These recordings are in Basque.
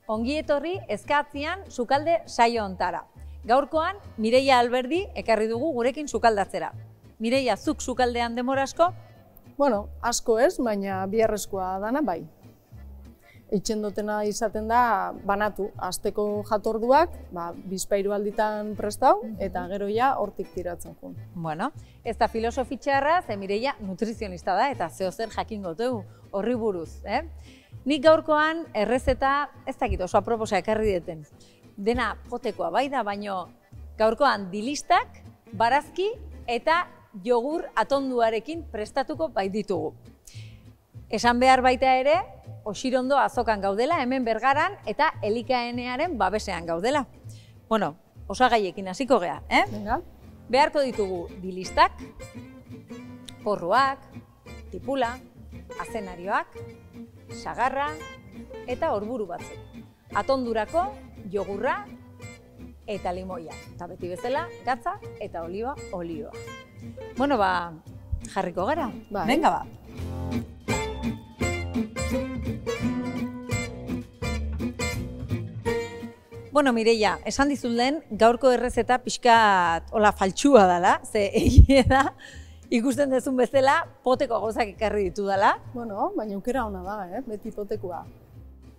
ongi etorri ezkatzian sukalde saio ontara. Gaurkoan, Mireia Alberdi ekarri dugu gurekin sukaldatzera. Mireia, zuk sukaldean denbora asko? Bueno, asko ez, baina biharrezkoa dana bai. Eitzen dutena izaten da banatu, asteko jatorduak, bizpahiru alditan prestau, eta gero ja hortik tiratzen jun. Bueno, ez da filosofi txarra, ze Mireia nutrizionista da, eta zeozer jakingo dugu horri buruz. Nik gaurkoan errezeta ez dakit oso aproposa ekarri deten. Dena potekoa bai da, baino gaurkoan dilistak, barazki eta jogur atonduarekin prestatuko bai ditugu. Esan behar baita ere, Osirondo azokan gaudela, hemen Bergaran eta elikaenearen babesean gaudela. Bueno, osagaiekin hasiko gea, Venga. Beharko ditugu dilistak, porruak, tipula, azenarioak, sagarra eta horburu batzuk. Atondurako jogurra eta limoia. Eta beti bezala, gatza eta olioa. Bueno, jarriko gara. Bai. Venga, Bueno, Mireia, esan dizut lehen, gaurko errezeta pixkat faltsua dela, ze egia da, ikusten dezun bezala, poteko gauzak ekarri ditu dela. Bueno, baina aukera ona da, beti potekoa.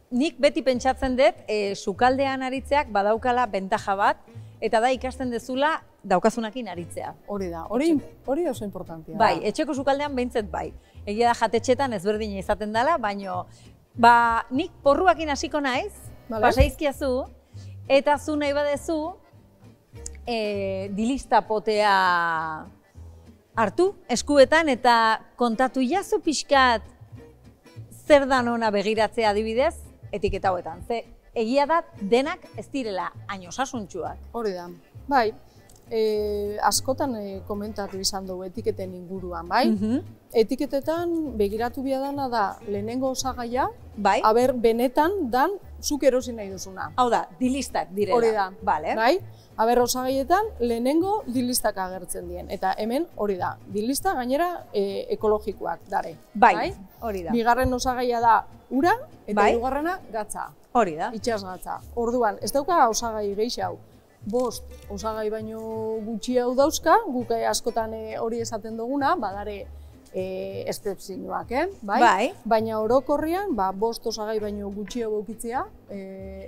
Nik beti pentsatzen dut, sukaldean aritzeak badaukala bentaja bat, eta da ikasten dezula daukazunakin aritzea. Hori da, hori oso importantia da. Bai, etxeko sukaldean behintzet bai. Egia da jatetxetan ezberdina izaten dela, baino, nik porruakin hasiko naiz, pasaizkiazu, eta zu nahi badezu, dilista potea hartu eskuetan, eta kontatu jazu pixkat zer dan ona begiratzea adibidez, etiketa hauetan. Ze egia da denak ez direla hain osasuntsuak. Hori da, bai. Askotan komentatu izan dugu etiketen inguruan, bai? Etiketetan begiratu biadana da lehenengo osagaia, aber benetan dan zuk erosi nahi duzuna. Hau da, dilistak direla. Hori da, bai? Aber osagaietan lehenengo dilistak agertzen dien. Eta hemen hori da, dilista gainera ekologikoak dare. Bai, hori da. Bigarren osagaia da ura, eta hirugarrena gatza. Hori da. Itxasgatza. Orduan, ez dauka osagai gehiago. 5 osagai baino gutxi hau dauzka, guk askotan hori esaten duguna, badare estepzioak, bai? Baina orokorrean, 5 osagai baino gutxi hau eukitzea,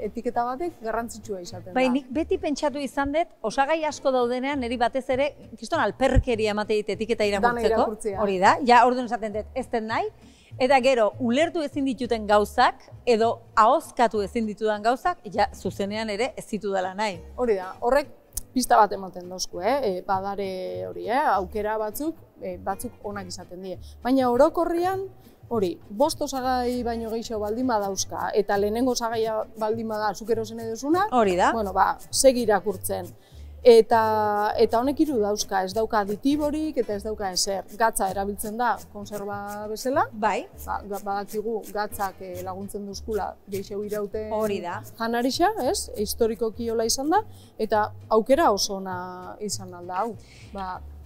etiketa batek garrantzitsua izaten da. Bai, nik beti pentsatu izan dut, osagai asko daudenean, niri batez ere, kiston alperkeria emate dit etiketa irakurtzeko. Hori da, ja orduan esaten dut, ez den nahi. Eta gero, ulertu ezin dituten gauzak, edo ahozkatu ezin ditudan gauzak, ja, zuzenean ere ez ditudala nahi. Hori da, horrek pista bat ematen dozku, badare hori, aukera batzuk onak izaten die. Baina orokorrian, hori, 5 osagai baino gehiago baldin badauzka, eta lehenengo osagaia baldin bada zuk erosen eduzuna, hori da. Bueno, segi irakurtzen. Eta honek 3 dauzka, ez dauka aditiborik eta ez dauka ezer. Gatza erabiltzen da konserba bezala. Bai. Badakigu gatzak laguntzen duzkula gehiago irauten janarixa, ez? Historikoki hola izan da, eta aukera oso ona izan alda hau.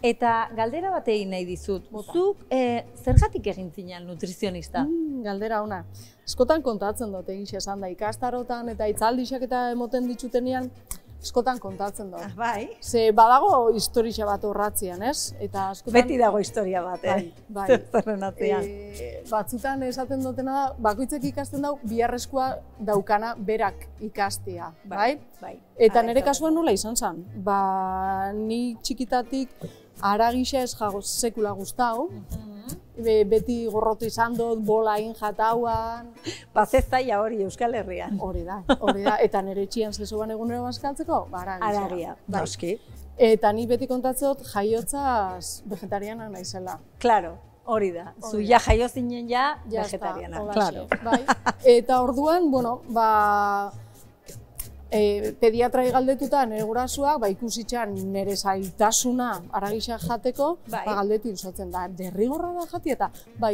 Eta galdera bat egin nahi dizut, zuk zergatik egin zinen nutrizionista? Galdera ona. Eskotan kontatzen dut egixe esan da, ikastarotan eta hitzaldixak eta emoten ditzutenean, eskotan kontatzen dut. Bai. Ze badago historia bat horratzean, ez? Beti dago historia bat, Bai. Zerren atzean. Batzutan esaten dutena da, bakoitzek ikasten dau, biharrezkoa daukana berak ikastea, bai? Eta nire kasuan nola izan zen? Ni txikitatik haragisa ez jago sekula guztau, beti gorrotu izan dut, bola egin jatauan. Zeztaia hori Euskal Herrian. Hori da, eta nire txian zezuan egunero bazkaltzeko, haragia. Noski. Eta ni beti kontatzen dut jaiotzaz vegetariana naizela. Claro, hori da. Zu ja jaio zinen ja vegetariana. Claro. Eta orduan, bueno, pediatrai galdetuta nire gurasoak ikusitxan nire zailtasuna haragisa jateko, galdetu izotzen da, derrigorra da jati eta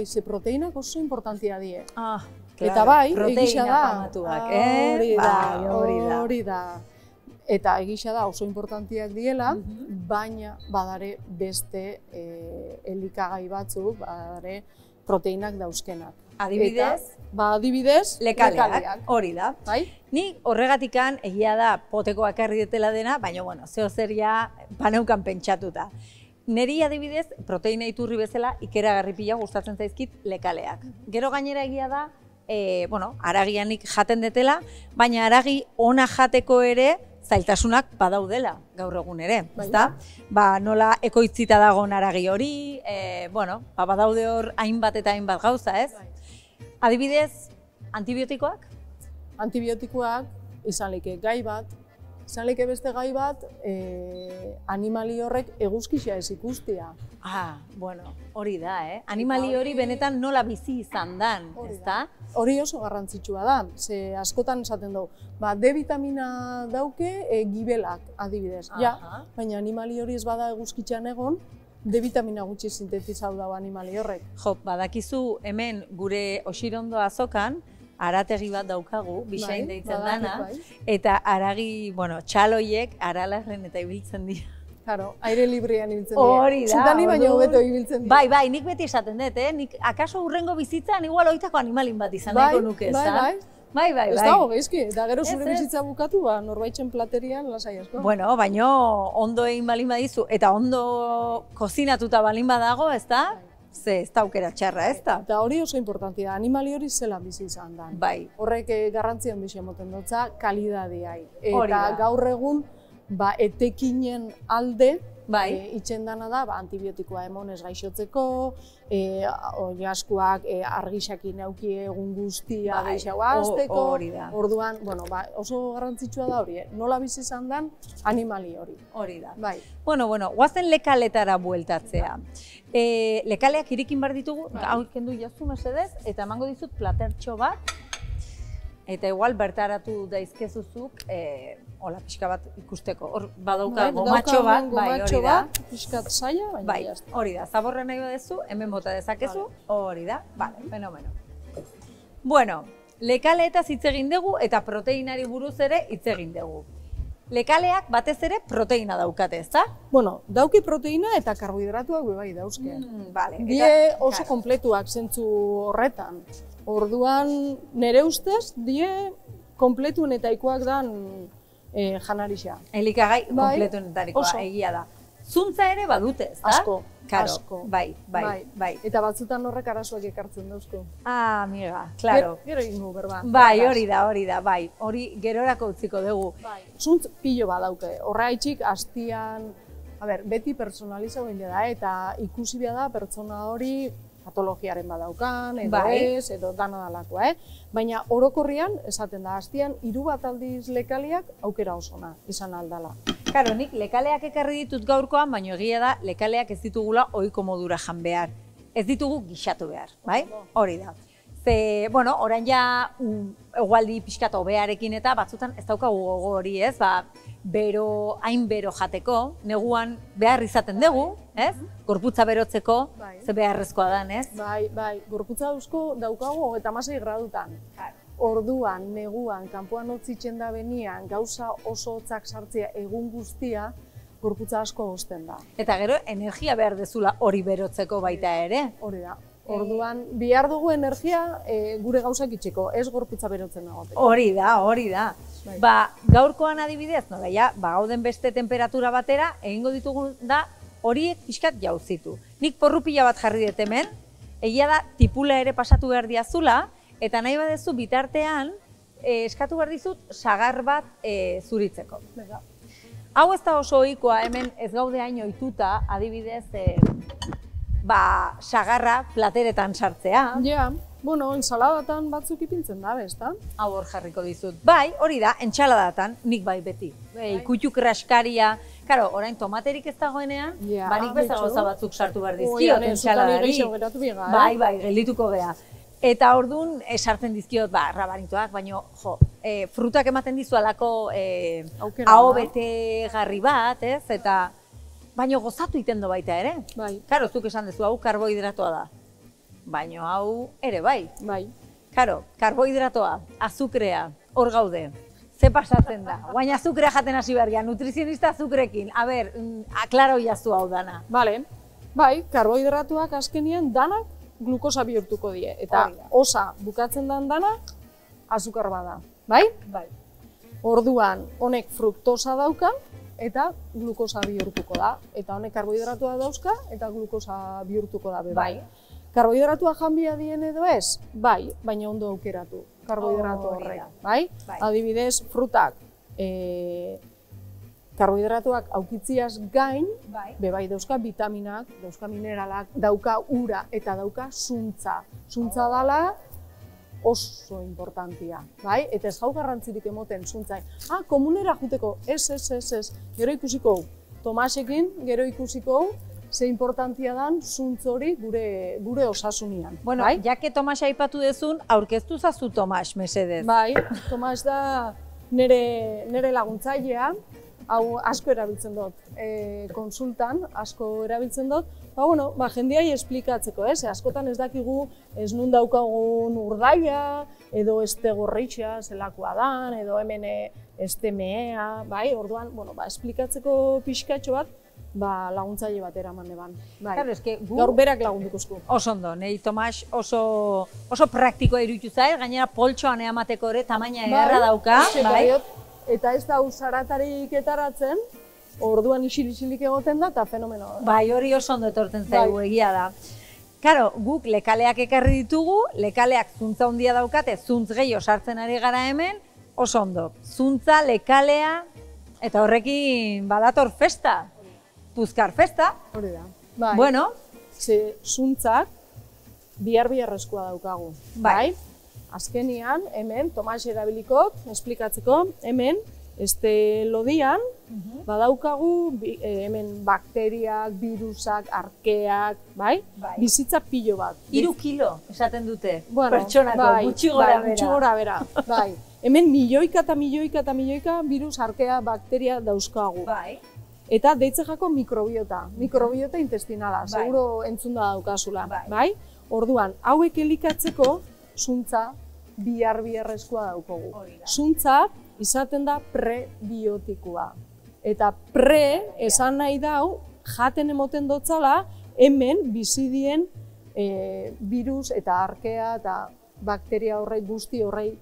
ze proteinak oso importantia die. Eta egisa da, hori da. Eta egisa da oso importantiak diela, baina badare beste elikagai batzuk, badare proteinak dauzkenak. Adibidez? Adibidez, lekaleak, hori da. Ni horregatikan egia da potekoa ekarri detela dena, baina, bueno, zeozer ja paneukan pentsatuta. Neri adibidez, proteina iturri bezala ikeragarri pila gustatzen zaizkit lekaleak. Gero gainera egia da, haragianik jaten detela, baina haragi ona jateko ere zailtasunak badaudela gaur egun ere, ezta? Nola ekoitzita dagoen haragi hori, badaude hor hainbat eta hainbat gauza, ez? Adibidez, antibiotikoak? Antibiotikoak izan leke gai bat, izan leke beste gai bat, animali horrek eguzkixea ez ikustea. Hori da, animali hori benetan nola bizi izan dan, ezta? Hori oso garrantzitsua da, ze askotan esaten dugu, D vitamina dauke gibelak, adibidez, baina animali hori ez bada eguzkitxean egon, D vitamina gutxi sintetizau dago animali horrek. Badakizu hemen gure Osirondo azokan, arategi bat daukagu, bisain deitzen dana, eta haragi, txaloiek aralarren eta ibiltzen dira. Claro, aire librean ibiltzen dira. Hori da. Zutani baino hobeto ibiltzen dira. Bai, nik beti esaten dut, nik akaso hurrengo bizitzan igual oitako animalin bat izan nahiko nuke, ezta? Bai. Ez dago, gaizki, eta gero zure bizitza bukatu, norbaitzen platerian lasai asko. Baina ondo egin balin badizu, eta ondo kozinatuta balin badago, ezta? Ze ez da aukera txarra, ez da? Eta hori oso importantia, animali hori zelan bizi izan da. Horrek garrantzian bizi emoten dutza, kalidadiai. Eta gaur egun, etekinen alde, itxen dana da, antibiotikoa emonez gaixotzeko, oilaskuak argixakin euki egun guztia geixau azteko. Orduan, oso garrantzitsua da hori, nola bizi izan dan animali hori. Hori da. Guazen lekaletara bueltatzea. Lekaleak irikin behar ditugu, hau kendu jazu mesedez, eta emango dizut platertxo bat, eta igual bertaratu daizkezuzuk, hola, pixka bat ikusteko. Hor badauka gomatxo bat, hori da. Pixkat zaila, baina jazta. Hori da, zaborra nahi badezu, hemen bota dezakezu, hori da, fenomeno. Bueno, lekaleetaz hitz egin dugu eta proteinari buruz ere hitz egin dugu. Lekaleak batez ere proteina daukate, ezta? Dauki proteina eta karbohidratuak bai dauzke. Die oso kompletuak zentzu horretan. Orduan, nire ustez, die kompletuenetaikoak dan janarixa. Elikagai kompletuenetarikoa, egia da. Zuntza ere badute, ezta? Asko. Bai. Eta batzutan horrek arazoak ekartzen dauzko. Amiga, klaro. Gero ingo, berba. Bai, hori da, hori gerorako utziko dugu. Zuntz pilo badauke, horregaitxik hastian, beti personalizau egin da, eta ikusi behar da pertsona hori patologiaren badaukan, edo ez, edo dana dalakoa, baina orokorrian, esaten da, hastian, 3 bat aldiz lekaleak aukera osona izan aldala. Karo, nik lekaleak ekarri ditut gaurkoan, baina egia da, lekaleak ez ditugula ohiko modura jan behar. Ez ditugu gixatu behar, bai? Hori da. Ze, orain ja, egualdi pixkat hobearekin eta batzutan ez daukagu gogo hori, ez? Hain bero jateko, neguan behar izaten dugu, ez? Gorputza berotzeko, ze beharrezkoa dan, ez? Bai, gorputza daukagu 36 gradutan. Orduan, neguan, kanpoan hotzitzen da benian, gauza oso hotzak sartzea egun guztia, gorputza asko hozten da. Eta gero, energia behar dezula hori berotzeko baita ere? Hori da. Orduan, bihar dugu energia gure gauzak itxeko, ez gorputza berotzen nagoteko. Hori da. Gaurkoan adibidez, gauden beste temperatura batera, egingo ditugu da horiek pixkat jauzitu. Nik porru pila bat jarri dut hemen, egia da tipula ere pasatu behar diazula, eta nahi badezu bitartean eskatu behar dizut sagar bat zuritzeko. Hau ez da oso ohikoa hemen ez gaude hain ohituta, adibidez, sagarra plateretan sartzea. Ensaladatan batzuk ipintzen dabe, ezta? Hau hor jarriko dizut. Bai, hori da, entsaladatan, nik bai beti. Kutuk raskaria, karo, orain tomaterik ez dagoenean, nik bezagoza batzuk sartu behar dizkiot entsaladari. Bai, geldituko geha. Eta orduan, sartzen dizkiot, rabanitoak, baina, frutak ematen dizu alako aho bete garri bat, ez? Eta, baina gozatu iten do baita ere. Karo, zuk esan dezu, hau karbohidratoa da. Baina hau ere bai. Karo, karbohidratoa, azukrea, hor gaude. Ze pasatzen da? Baina azukrea jaten hasi behar geha, nutrizionista azukrekin. A ber, aklaro jazu hau dana. Bai, karbohidratuak azkenien danak glukosa bihurtuko die. Eta osa bukatzen dana, azukar bada. Bai? Bai. Orduan, honek fruktosa dauka, eta glukosa bihurtuko da. Eta honek karbohidratua dauzka, eta glukosa bihurtuko da. Bai. Karbohidratua janbia dien edo ez? Bai, baina ondo aukeratu. Karbohidratu horrek. Bai? Adibidez, frutak. Karbohidratuak aukitziaz gain, bebai dauzka vitaminak, dauzka mineralak, dauka ura eta dauka zuntza. Zuntza dala oso importantia, bai? Eta ez jau garrantzirik emoten zuntzai. Komunera juteko, ez. Gero ikusiko, Tomasekin, gero ikusiko, ze importantia dan zuntz hori gure osasunian. Bueno, jake Tomasa aipatu dezun, aurkeztu zazu Tomas, mesedez. Bai, Tomas da nire laguntzailea, hau asko erabiltzen dut, konsultan asko erabiltzen dut, jendeai esplikatzeko, askotan ez dakigu ez nun daukagun urdaila, edo este gorritxa zelakoa dan, edo hemen este mehea, bai, orduan, esplikatzeko pixkatxo bat, laguntzaile bat eraman eban. Gaur berak lagundikuzku. Oso ondo, nahi Tomas oso praktikoa iruditu zait, gainera poltsoan eamateko ere tamaina egarra dauka. Eta ez da zaratarik etaratzen, orduan isilik egoten da, eta fenomeno. Bai, hori oso ondo etortzen zaigu egia da. Karo, guk lekaleak ekarri ditugu, lekaleak zuntza handia daukate, zuntz gehiago sartzen ari gara hemen, oso ondo. Zuntza, lekalea, eta horrekin badator festa. Puzkar festa. Hori da. Bueno. Zuntzak bihar-biharrezkoa daukagu. Bai. Azkenian, hemen, Tomas erabilikok, esplikatzeko, hemen, lodian, badaukagu hemen bakteriak, virusak, arkeak, bai? Bizitza pilo bat. 3 kilo, esaten dute, pertsonako, gutxi gora bera. Bai, hemen milioika eta milioika virus, arkea, bakteria dauzkagu. Bai. Eta deitzejako mikrobiota intestinala, seguro entzunda daukazula, bai? Orduan, hauek elikatzeko, zuntza bihar-biharrezkoa daukogu. Zuntza izaten da prebiotikoa. Eta esan nahi dau, jaten emoten dotzala, hemen bizidien virus eta arkea eta bakteria horrei, guzti horrei.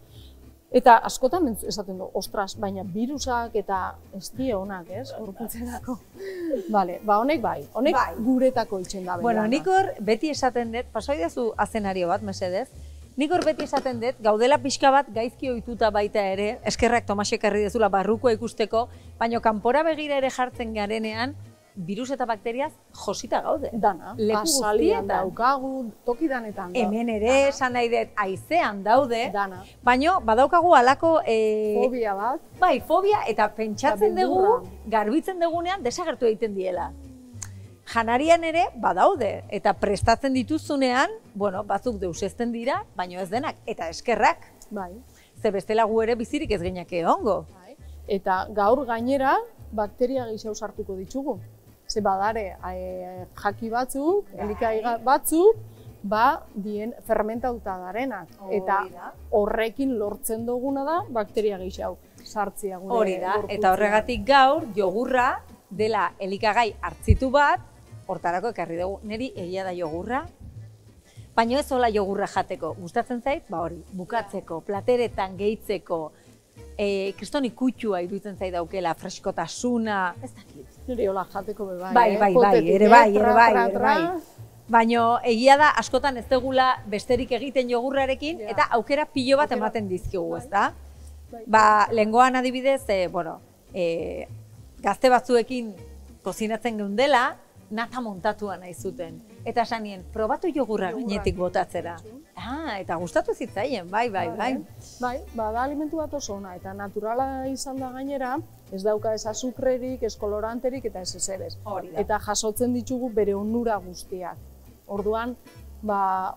Eta askotan esaten du, ostras, baina virusak eta ez die honak, ez? Gorputzerako. Bale, honek guretako itxen da. Bueno, nik hor beti esaten dut, pasoi dazu azenario bat, mesedez, nik hor beti esaten dut, gaudela pixka bat gaizki ohituta baita ere, eskerrak Tomasek ekarri dezula barrukoa ikusteko, baina kanpora begira ere jartzen garenean, virus eta bakteriaz josita gaude. Dana, basalian daukagu, tokidanetan da. Hemen ere, esan nahi dut, haizean daude, dana. Baina badaukagu halako... Fobia bat. Bai, fobia, eta pentsatzen dugu, garbitzen dugunean, desagertu egiten diela. Janarian ere badaude, eta prestatzen dituzunean, batzuk deusezten dira, baina ez denak, eta eskerrak. Bai. Ze bestela gu ere bizirik ez geinake ongo. Eta gaur gainera, bakteria gehiago sartuko ditugu. Ze badare, jaki batzuk, elikai batzuk, dien fermentauta darenak. Eta horrekin lortzen duguna da, bakteria gehiago sartzia gure. Hori da, eta horregatik gaur, jogurra dela elikagai hartzitu bat, hortarako ekarri dugu. Neri egia da jogurra, baina ez hola jogurra jateko. Gustatzen zait, hori, bukatzeko, plateretan gehitzeko, kristoni kutxua iruditzen zait daukela, freskotasuna, ez dakit. Niri hola jateko bebai, ere bai. Baina egia da, askotan ez degula besterik egiten jogurrarekin, eta aukera pilo bat ematen dizkigu, ez da? Lehengoan adibidez, gazte batzuekin kozinatzen geundela, nata montatua nahi zuten. Eta esanien, probatu jogurra gainetik botatzera. Eta gustatu zitzaien, bai. Bai, da alimentu bat oso ona, eta naturala izan da gainera, ez dauka ez azukrerik, ez koloranterik, eta ez ezebez. Eta jasotzen ditugu bere onura guztiak. Orduan,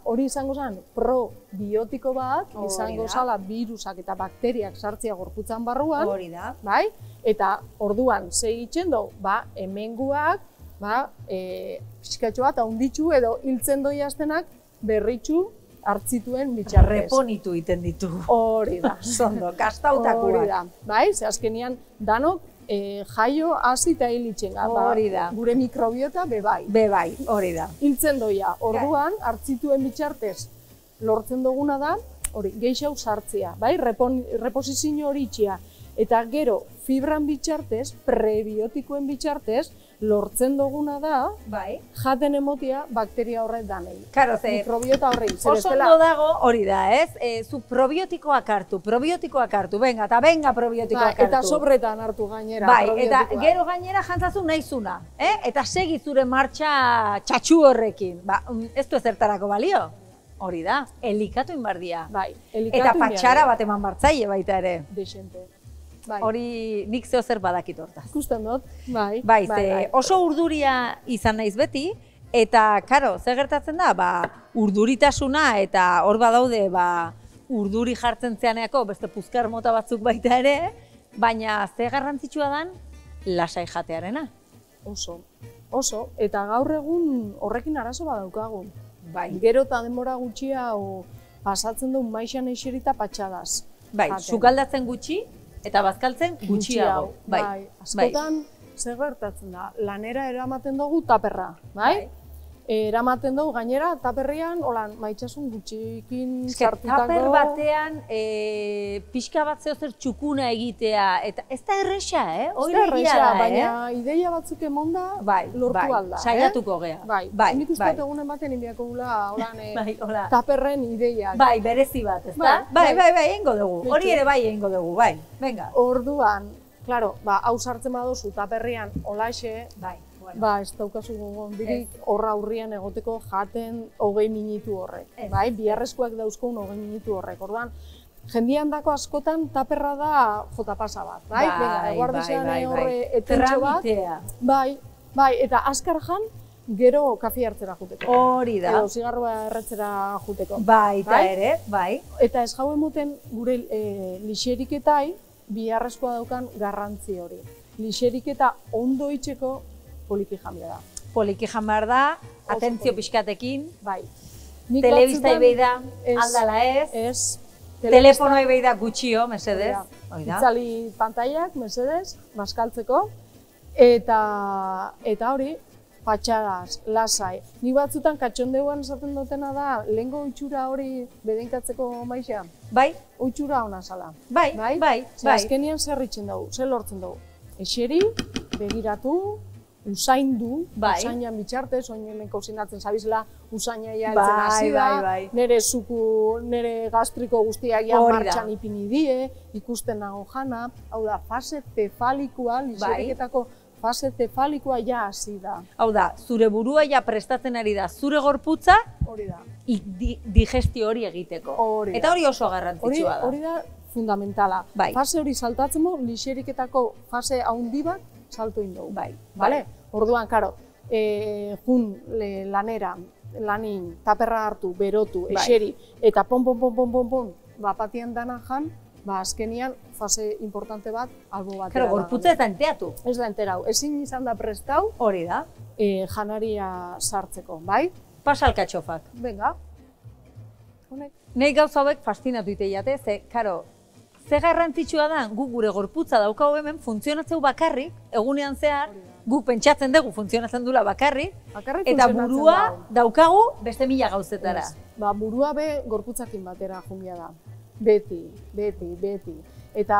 hori izango zen probiotiko bat, izango zala virusak eta bakteriak sartzea gorputzan barruan. Hori da. Bai, eta orduan, segitzen du, hemenguak, pixkatxo bat, haunditxu edo hiltzen doi aztenak berritxu hartzituen bitxarrez. Reponitu iten ditu. Hori da. Zondo, kastautakoak. Hori da. Bai, ze azkenian danok jaio, hasi eta hilitzen. Hori da. Gure mikrobiota bebai. Bebai, hori da. Hiltzen doia. Orduan, hartzituen bitxartez lortzen duguna da, hori, geixau sartzea, bai? Reposizio hori itxia. Eta gero, fibran bitxartez, prebiotikoen bitxartez, lortzen duguna da, jaten emotia bakteria horret danei. Karo, ze, mikrobiota horrei. oso ondo dago hori da, ez? Zu probiotikoak hartu, venga, eta venga probiotikoak hartu. Eta sobretan hartu gainera. Bai, eta gero gainera jantzazu nahizuna, eta segi zure martxa txatxu horrekin. Ba, ez du ezertarako balio. Hori da, elikatu inbardia. Bai, eta patxara bat eman bartzaile baita ere. Dexente. Hori nik zeo zer badakit hortaz. Ikusten dut, bai. Bai, oso urduria izan naiz beti, eta, karo, zer gertatzen da, urduritasuna eta hor badaude, urduri jartzen zeaneako beste puzkar mota batzuk baita ere, baina ze garrantzitsua dan, lasai jatearena. Oso, eta gaur egun horrekin arazo badaukagu. Bai. Gero eta denbora gutxia pasatzen duen maixan eixerita patxadaz. Bai, sukaldatzen gutxi, eta bazkaltzen gutxiago. Bai, askotan zer gertatzen da, lanera eramaten dugu taperra, bai? Eramaten dugu gainera taperrian, holan, maitxasun gutxikin sartutako... Taper batean pixka bat zehozer txukuna egitea, eta ez da erresa, Ez da erresa, baina ideia batzuk emonda lortu alda. Saiatuko gea. Bai, nik uste egunen baten inbiako gula, holan, taperren ideiak. Bai, berezi bat, ez da? Bai, egingo dugu, hori ere bai egingo dugu, bai, venga. Orduan, klaro, hau sartzen badozu taperrian holaxe, ez daukazu gondirik horra aurrian egoteko jaten 20 minutu horrek. Bai, biharrezkoak dauzkoun 20 minutu horrek. Orduan, jendian dako askotan taperra da jota pasa bat. Bai, eguardizean horre etentxo bat. Bai, eta azkar jan, gero kafe hartzera juteko. Hori da. Edo zigarroa erretzera juteko. Baita ere, bai. Eta ez jau emoten gure lixeriketai biharrezkoa daukan garrantzi hori. Lixeriketa ondo itxeko polikijamia da. Polikijamar da, atentzio pixkatekin. Bai. Telebista ibei da, aldala ez. Ez. Telefono ibei da gutxio, mesedez. Itzali pantaiak, mesedez, bazkaltzeko. Eta hori, patxadaz, lasai. Ni batzutan katxondeuan esaten dutena da, lehengo itxura hori bedenkatzeko maixa. Bai. Itxura ona zala. Bai. Azkenian zer ritzen dugu, zer lortzen dugu. Eseri, begiratu, usaindu, usainan bitxartez, oin hemen kozinatzen zabizela, usaina jaltzen hasi da, nire zuku, nire gastriko guztiak martxan ipini die, ikusten nago jana, hau da, fase cefalikoa, lixeriketako fase cefalikoa ja hasi da. Hau da, zure burua ja prestatzen ari da, zure gorputza, digestio hori egiteko. Eta hori oso garrantzitsua da. Hori da fundamentala. Fase hori saltatzen du, lixeriketako fase haundi bat, salto indogu. Orduan, karo, jun lanera, lanin, taperra hartu, berotu, eseri, eta pon, bapatian dana jan, azkenian fase importante bat, albo batera. Karo, gorputza ez da enteatu. Ez da enterau. Ezin izan da prestau, hori da, janaria sartzeko, bai? Pasal katxofak. Venga. Nei gauza hauek fascinatu iteiate, ze, karo, ze garrantzitsua da, guk gure gorputza daukagu hemen, funtzionatzeu bakarrik, egunean zehar, guk pentsatzen dugu funtzionatzen dula bakarrik, eta burua daukagu beste 1000 gauzetara. Burua be gorputzakin batera jungia da. Beti. Eta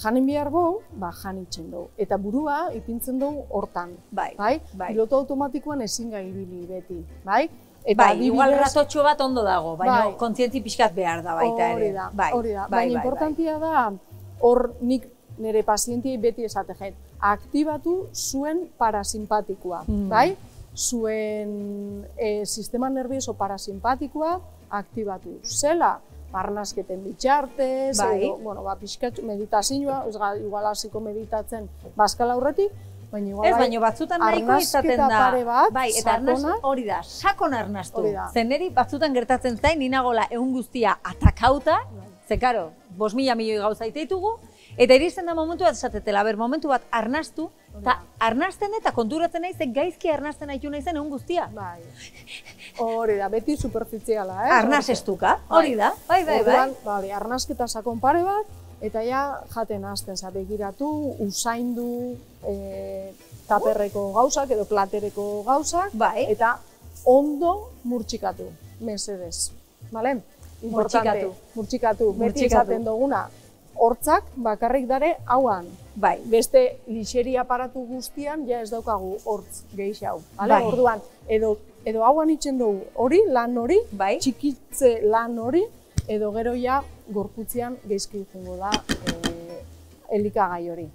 janen behar gau, janitzen dugu. Eta burua ipintzen dugu hortan. Bai. Piloto automatikoan ezin gai ibili beti. Bai, igual ratotxo bat ondo dago, baina kontzientzi pixkat behar da baita ere. Hori da, baina importantia da, hor nik nire pazientiei beti esate aktibatu zuen parasimpatikoa, bai? Zuen sistema nervioso parasimpatikoa aktibatu. Zela, arnasketen bitxartez, pixkat meditazioa, igual hasiko meditatzen bazkal aurretik, baina batzutan nahiko izaten da, eta hori da, sakon arnastu. Zeneri batzutan gertatzen zain, ninagola egun guztia atakauta, ze karo, 5.000 milioi gauza iteitugu, eta iristen da momentu bat esatetela, momentu bat arnastu, eta arnasten eta konturatzen nahi, ze gaizki arnasten haitu nahi zen egun guztia. Hori da, beti superficiala, Arnaz estuka, hori da, bai. Arnasketa sakon pare bat, eta ja jaten hasten, begiratu, usaindu taperreko gauzak edo platereko gauzak, eta ondo murtxikatu, mesedez. Murtxikatu. Beti esaten duguna, hortzak bakarrik dare hauan. Beste lixeri aparatu guztian, ja ez daukagu hortz gehiago. Orduan, edo hauan itxen dugu hori, lan hori, txikitze lan hori, edo gero ja gorputzean geizki izango da elikagai hori.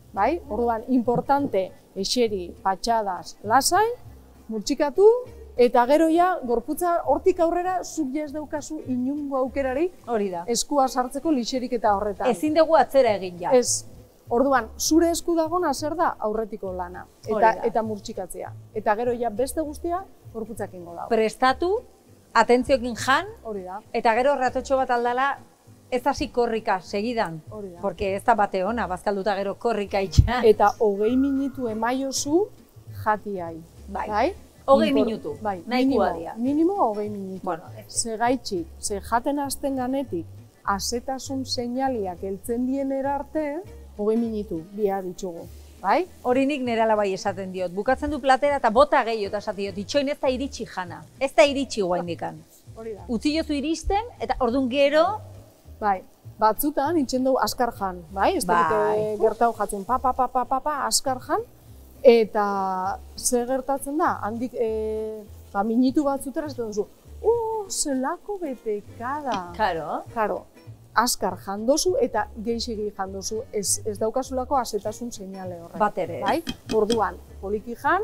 Orduan, importante, eseri, patxadas, lasai, murtxikatu, eta gero ja, gorputza hortik aurrera, zuk ja ez daukazu inungo aukerarik eskua sartzeko lixerik eta horretan. Ezin dugu atzera egin ja. Ez. Orduan, zure esku dagona zer da aurretiko lana eta murtxikatzea. Eta gero ja beste guztia gorputzak ingo dago. Prestatu, atentziokin jan, eta gero ratotxo bat aldala ez hasi korrika segidan. Porque ez da bate ona, bazkalduta gero korrika itxan. Eta 20 minutu emaiozu jatiai. Bai. 20 minutu, nahikoa dira. Minimo 20 minutu. Segaitxik, ze jaten hasten ganetik, azetasun seinaliak heltzen dien erarte, 20 minutu bia ditugu. Hori nik nerala bai esaten diot. Bukatzen du platera eta bota gehiago eta esaten diot. Itxoin ez da iritsi jana. Ez da iritsi guaindikan. Utzi jozu iristen eta orduan gero... Batzutan itxen dugu askar jan. Ez dute gertau jatzen askar jan. Eta ze gertatzen da, handik minutu batzutera ez duzu, zelako betekada. Karo, askar jandozu eta geixegi jandozu, ez daukazulako azetasun seinale horrek. Bat ere. Orduan, poliki jan,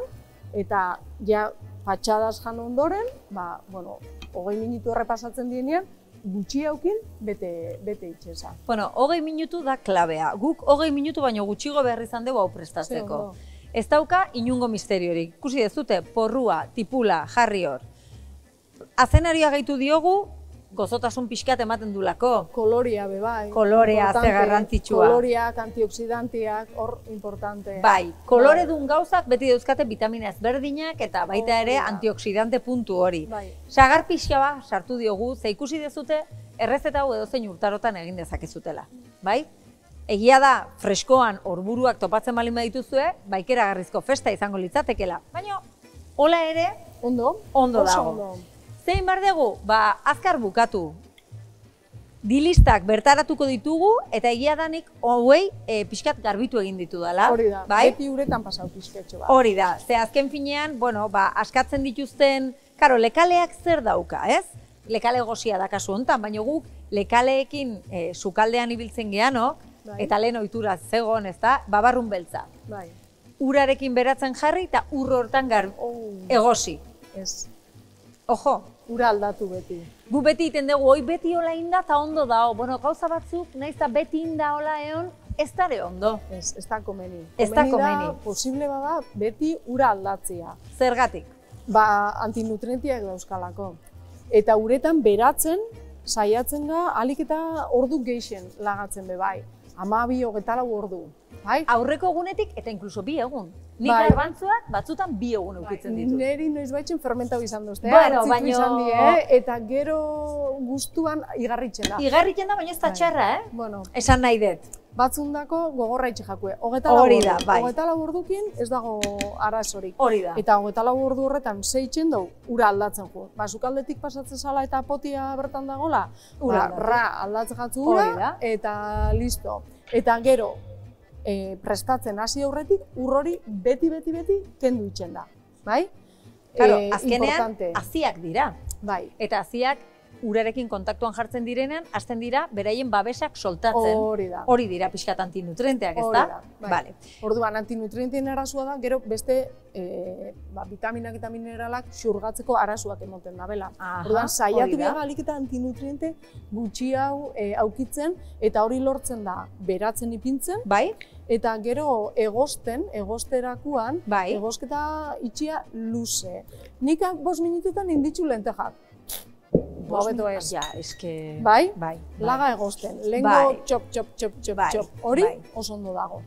eta ja patxadas jan ondoren, 20 minutu errepasatzen dienean, gutxi haukin bete itxesa. 20 minutu da klabea. Guk 20 minutu baino gutxigo behar izan dugu hau prestatzeko. Ez dauka inungo misteriorik. Ikusi dezute, porrua, tipula, jarri hor. Azenaria gaitu diogu, gozotasun pixkat ematen dulako. Kolorea bebai. Kolorea, ze garrantzitsua. Koloriak, antioxidantiak, hor importante. Kolore dun gauzak beti dauzkate vitamina ezberdinak eta baita ere antioxidante puntu hori. Sagar pixka bat sartu diogu, ze ikusi dezute, errezeta hau edozein urtarotan egin dezakezutela. Egia da, freskoan orburuak topatzen balin badituzue, baikeragarrizko festa izango litzatekela. Baina, hola ere, ondo dago. Zein bar dugu? Azkar bukatu. Dilistak bertaratuko ditugu, eta egia danik hauei pixkat garbitu egin ditu dela. Hori da, beti uretan pasau pixketxo bat. Hori da, ze azken finean, askatzen dituzten, lekaleak zer dauka, ez? Lekale gozia da kasu honetan, baina guk lekaleekin sukaldean ibiltzen gehanok, eta lehen ohitura zegoen, ez da, babarrun beltza. Urarekin beratzen jarri eta ur hortan egosi. Ez. Ojo. Ura aldatu beti. Gu beti iten dugu, hoi beti hola inda eta ondo dao. Gauza batzuk, nahiz eta beti inda hola egon, ez dare ondo. Ez da komeni. Ez da komeni. Posible bada beti ura aldatzea. Zergatik? Antinutrientiak dauzkalako. Eta uretan beratzen, saiatzen ga, alik eta ordu geixen lagatzen bebai. 12-24 ordu. Aurreko egunetik eta inkluso 2 egun. Nik garbantzuak batzutan 2 egun eukitzen ditu. Neri noiz baitzen fermentau izan duzte, hartzitu izan die, eta gero guztuan igarritzen da. Igarritzen da, baina ez da txarra, esan nahi dut. Batzundako gogorra itxe jakue. 24 ordukin ez dago arazorik. Hori da. Eta 24 ordu horretan zeitzen dugu, ura aldatzen jo. Sukaldetik pasatzen zala eta potia bertan dagoela, aldatzen jatzu ura, eta listo. Eta gero, prestatzen hasi aurretik, ur hori beti kendu itxen da. Azkenean, haziak dira. Eta haziak urarekin kontaktuan jartzen direnean, hasten dira beraien babesak soltatzen. Hori dira pixkat antinutrienteak, ez da? Orduan, antinutrientien arazua da, gero beste vitaminak eta mineralak xurgatzeko arazoak emoten dabela. Orduan, saiatu biaga alik eta antinutriente gutxi hau aukitzen, eta hori lortzen da beratzen ipintzen, eta gero egosterakuan, egosketa itxia luze. Nik 5 minututan inditzu lentejak. Hobeto ez. Bai? Laga egosten. Lengo txop. Hori oso ondo dago.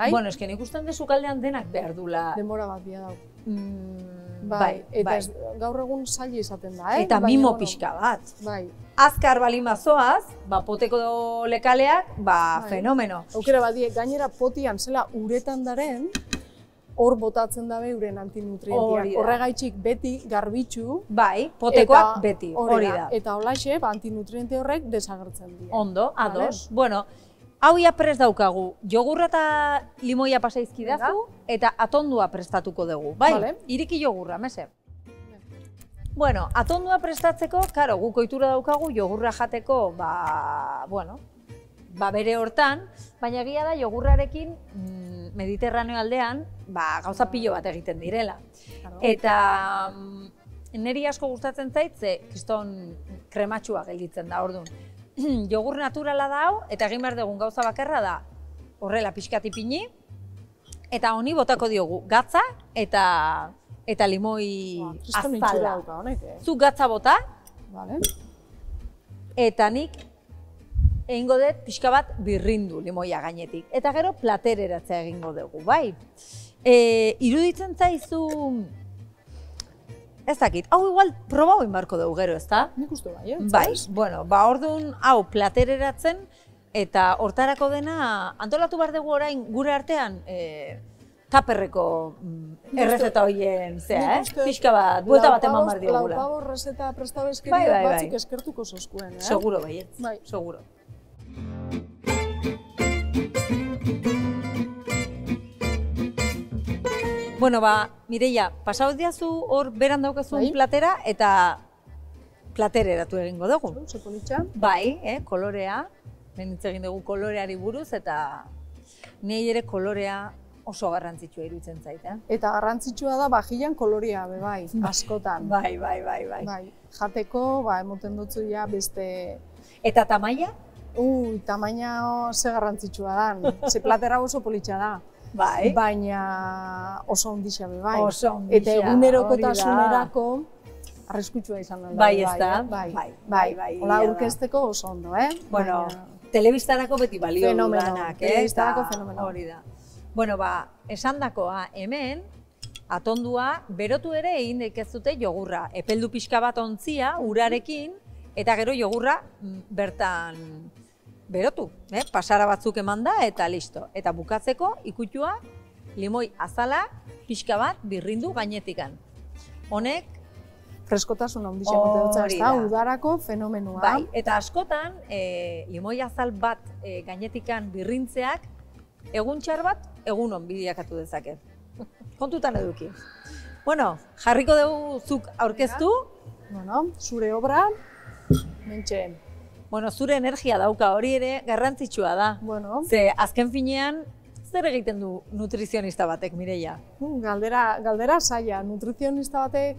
Bueno, nik ustean dezukaldean denak behar dula. Denbora bat bia dago. Bai, eta gaur egun zaila izaten da, Eta mimo pixka bat. Bai. Azkar balin bazoaz, poteko lekaleak, fenomeno. Aukera badie, gainera potian zela uretan daren, hor botatzen dabe uren antinutrientiak. Horregaitxik beti garbitzu. Bai, potekoak beti, hori da. Eta holaxe, antinutriente horrek desagertzen dira. Ondo, ados. Bueno, hau ia prest daukagu. Jogurra eta limoia pasaizkidazu, eta atondua prestatuko dugu. Bai, iriki jogurra, mese. Bueno, atondua prestatzeko, karo, guk ohitura daukagu jogurra jateko, bere hortan, baina egia da jogurrarekin Mediterraneo aldean, gauza pilo bat egiten direla. Eta niri asko gustatzen zait, ze kriston krematxua gelditzen da, orduan. Jogur naturala da hau, eta egin behar dugun gauza bakarra da, horrela pixkat ipini, eta honi botako diogu gatza eta limoi azala. Zuk gatza bota, eta nik egingo dut pixka bat birrindu limoia gainetik. Eta gero platereratzea egingo dugu, bai. Iruditzen zaizu, ez dakit, hau igual proba hoin barko dugu gero, ez da? Nik uste bai, Bai, bueno, orduan hau platereratzen, eta hortarako dena antolatu behar dugu orain gure artean taperreko errezeta horien zea, pixka bat, buelta bat eman behar diogula. Laupabo errezeta prestabezkeria batzuk eskertuko zoskuen, Seguro, baietz, seguro. Bueno, Mireia, pasau diazu hor beran daukazun platera eta platereratu egingo dugu. Zepolitxa. Bai, kolorea, benitz egin dugu koloreari buruz eta nahi ere kolorea oso garrantzitsua iruditzen zait, Eta garrantzitsua da bajilan kolorea, bai, askotan. Bai. Jateko, emoten dutzu ja beste... Eta tamaina? Tamaina ze garrantzitsua da. Ze platera oso politxa da. Bai. Baina oso ondixa bai. Oso ondixa, eta egunerokotasunerako arriskutsua izan da. Bai, ez da. Bai. Hola aurkezteko oso ondo, Bueno, telebistarako beti balio danak, telebistarako fenomeno. Hori da. Bueno, esandakoa hemen, atondua berotu ere egin dekezute jogurra. Epeldu pixka bat ontzia, urarekin, eta gero jogurra bertan berotu, pasara batzuk eman da eta listo. Eta bukatzeko ikutua limoi azala pixka bat birrindu gainetikan. Honek freskotasun handixa dutza, ez da, udarako fenomenua. Bai, eta askotan limoi azal bat gainetikan birrintzeak egun txar bat egunon bidiakatu dezake. Kontutan eduki. Bueno, jarriko dugu zuk aurkeztu. Bueno, zure obra, mentxe. Bueno, zure energia dauka, hori ere garrantzitsua da. Bueno. Ze azken finean, zer egiten du nutrizionista batek, Mireia? Galdera zaila. Nutrizionista batek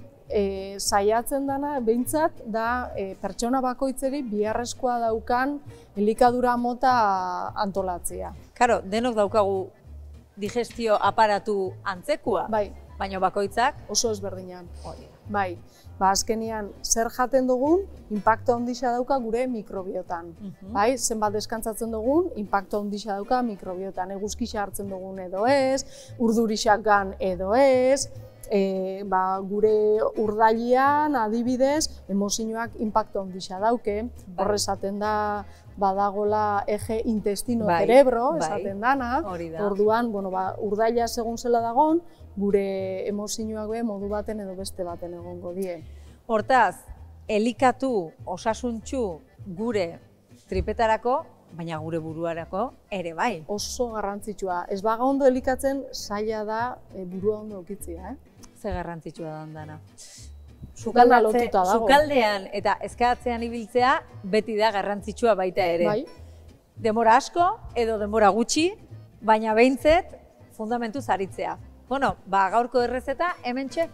saiatzen dana, behintzat, da pertsona bakoitzeri biharrezkoa daukan elikadura mota antolatzea. Karo, denok daukagu digestio aparatu antzekua, baina bakoitzak oso ezberdinan. Bai, azkenian zer jaten dugun, inpakto handixa dauka gure mikrobiotan. Bai, zenbat deskantzatzen dugun, inpakto handixa dauka mikrobiotan. Eguzkixa hartzen dugun edo ez, urdurixak gan edo ez, gure urdailean adibidez, emozioak inpakto handixa dauke, horre esaten da badagola eje intestino-cerebro, esaten dana, orduan, urdailea segun zela dagon, gure emozioak modu baten edo beste baten egongo die. Hortaz, elikatu osasuntxu gure tripetarako, baina gure buruarako ere bai. Oso garrantzitsua. Ez baga ondo elikatzen, zaila da burua ondo eukitzia, Ze garrantzitsua da ondana. Sukaldean eta ezkaatzean ibiltzea beti da garrantzitsua baita ere. Bai. Denbora asko edo denbora gutxi, baina behintzet fundamentuz aritzea. Bueno, gaurko errezeta hementxe.